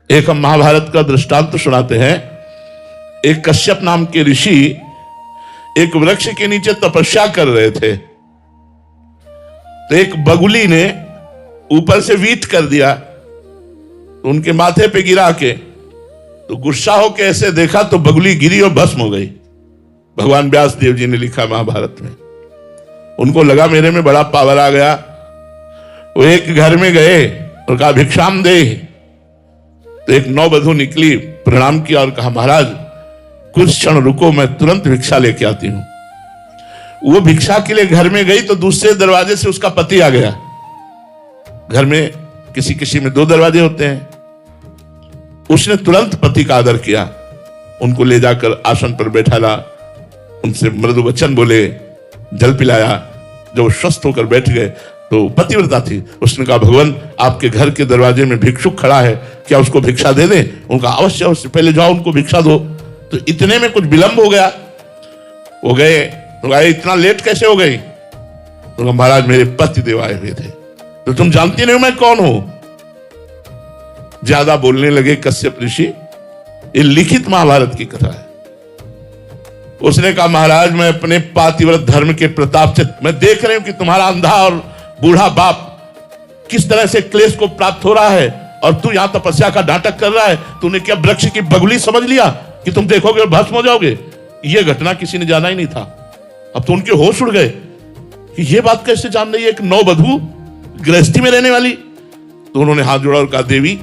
एक हम महाभारत का दृष्टांत सुनाते हैं। एक कश्यप नाम के ऋषि एक वृक्ष के नीचे तपस्या कर रहे थे, तो एक बगुली ने ऊपर से वीट कर दिया, तो उनके माथे पे गिरा के, तो गुस्सा होकर ऐसे देखा तो बगुली गिरी और भस्म हो गई। भगवान व्यास देव जी ने लिखा महाभारत में। उनको लगा मेरे में बड़ा पावर आ गया। वो एक घर में गए और कहा भिक्षाम दे। तो एक नौवधू निकली, प्रणाम किया और कहा महाराज कुछ क्षण रुको, मैं तुरंत भिक्षा लेके आती हूं। वो भिक्षा के लिए घर में गई तो दूसरे दरवाजे से उसका पति आ गया। घर में किसी किसी में 2 दरवाजे होते हैं। उसने तुरंत पति का आदर किया, उनको ले जाकर आसन पर बैठाला, उनसे मृदु वचन बोले, जल पिलाया। जब वो स्वस्थ होकर बैठ गए तो पतिव्रता थी, उसने कहा भगवान आपके घर के दरवाजे में भिक्षुक खड़ा है, क्या उसको भिक्षा दे दें? उनका अवश्य अवश्य, पहले जाओ उनको भिक्षा दो। तो इतने में कुछ विलंब हो गया। वो गए तो आए, इतना लेट कैसे हो गई? तो महाराज मेरे पति देव आए हुए थे। तो तुम जानती नहीं मैं कौन हूं? ज्यादा बोलने लगे कश्यप ऋषि। ये लिखित महाभारत की कथा है। उसने कहा महाराज मैं अपने पातिव्रत धर्म के प्रताप से मैं देख रही हूं कि तुम्हारा अंधा और बूढ़ा बाप किस तरह से क्लेश को प्राप्त हो रहा है, और तू यहां तपस्या का नाटक कर रहा है। तूने क्या वृक्ष की बगुली समझ लिया कि तुम देखोगे और भस्म हो जाओगे? यह घटना किसी ने जाना ही नहीं था। अब तो उनके होश उड़ गए कि यह बात कैसे जान रही है एक नौवधू गृहस्थी में रहने वाली। तो उन्होंने हाथ जोड़ा और कहा देवी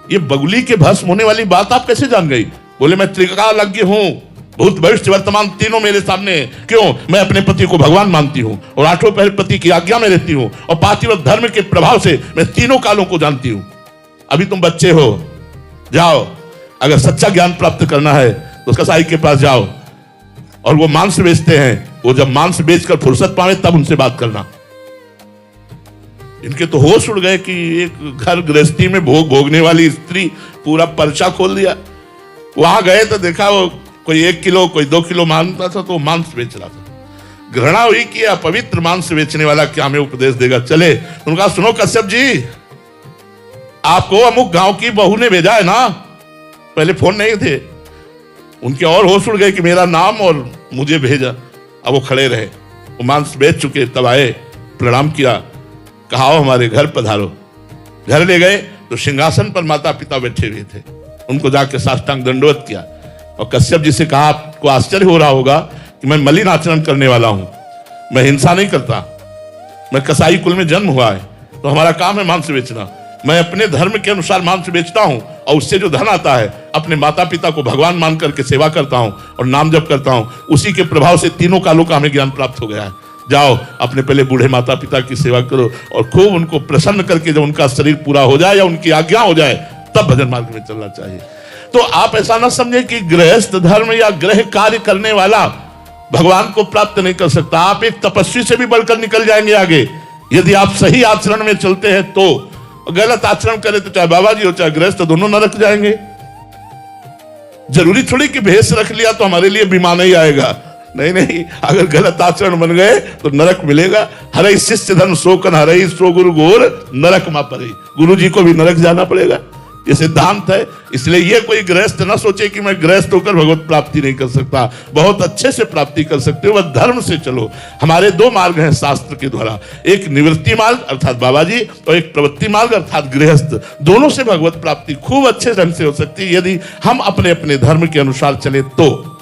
ये बगुली के भस्म होने वाली बात आप कैसे जान गई? बोले मैं त्रिकालज्ञ हूं, भूत भविष्य वर्तमान तीनों मेरे सामने। क्यों? मैं अपने पति को भगवान मानती हूं और 8 पहर पति की आज्ञा में रहती हूं, और पातिव्रत धर्म के प्रभाव से मैं तीनों कालों को जानती हूं। अभी तुम बच्चे हो, जाओ अगर सच्चा ज्ञान प्राप्त करना है तो कसाई के पास जाओ, और वो मांस बेचते हैं, वो जब मांस बेचकर फुर्सत पावे तब उनसे बात करना। इनके तो होश उड़ गए कि एक घर गृहस्थी में भोग भोगने वाली स्त्री पूरा पर्चा खोल दिया। वहां गए तो देखा वो कोई 1 किलो कोई 2 किलो मांगता था, तो मांस बेच रहा था। घृणा हुई कि अपवित्र मांस बेचने वाला क्या हमें उपदेश देगा। चले उनका सुनो कश्यप जी, आपको अमुक गांव की बहू ने भेजा है ना। पहले फोन नहीं थे, उनके और होश उड़ गए कि मेरा नाम और मुझे भेजा। अब वो खड़े रहे, वो मांस बेच चुके, तब आए, प्रणाम किया, कहा हमारे घर पधारो। घर ले गए तो सिंहासन पर माता पिता बैठे हुए थे। उनको जाके साष्टांग दंडवत किया और कश्यप जी से कहा आपको आश्चर्य हो रहा होगा कि मैं मलिन आचरण करने वाला हूं, मैं हिंसा नहीं करता, मैं कसाई कुल में जन्म हुआ है, तो हमारा काम है मांस बेचना। मैं अपने धर्म के अनुसार मांस बेचता हूं और उससे जो धन आता है अपने माता पिता को भगवान मान करके सेवा करता हूं और नाम जप करता हूं। उसी के प्रभाव से तीनों कालों का हमें ज्ञान प्राप्त हो गया है। जाओ अपने पहले बूढ़े माता पिता की सेवा करो और खूब उनको प्रसन्न करके जब उनका शरीर पूरा हो जाए या उनकी आज्ञा हो जाए तब भजन मार्ग में चलना चाहिए। तो आप ऐसा ना समझे कि गृहस्थ धर्म या गृह कार्य करने वाला भगवान को प्राप्त नहीं कर सकता। आप एक तपस्वी से भी बढ़कर निकल जाएंगे आगे, यदि आप सही आचरण में चलते हैं तो। गलत आचरण करें तो चाहे बाबा जी हो चाहे गृहस्थ, दोनों नरक जाएंगे। जरूरी थोड़ी कि भेष रख लिया तो हमारे लिए बीमा नहीं आएगा। नहीं नहीं, अगर गलत आचरण बन गए तो नरक मिलेगा। हरे शिष्य धन शोकन हरे सो गुरु गोर नरक मा परे। गुरु जी को भी नरक जाना पड़ेगा, ये सिद्धांत है। इसलिए ये कोई गृहस्थ ना सोचे कि मैं गृहस्थ होकर भगवत प्राप्ति नहीं कर सकता। बहुत अच्छे से प्राप्ति कर सकते हो, वह धर्म से चलो। हमारे 2 मार्ग हैं शास्त्र के द्वारा, एक निवृत्ति मार्ग अर्थात बाबा जी, और एक प्रवृत्ति मार्ग अर्थात गृहस्थ। दोनों से भगवत प्राप्ति खूब अच्छे ढंग से हो सकती है यदि हम अपने अपने धर्म के अनुसार चले तो।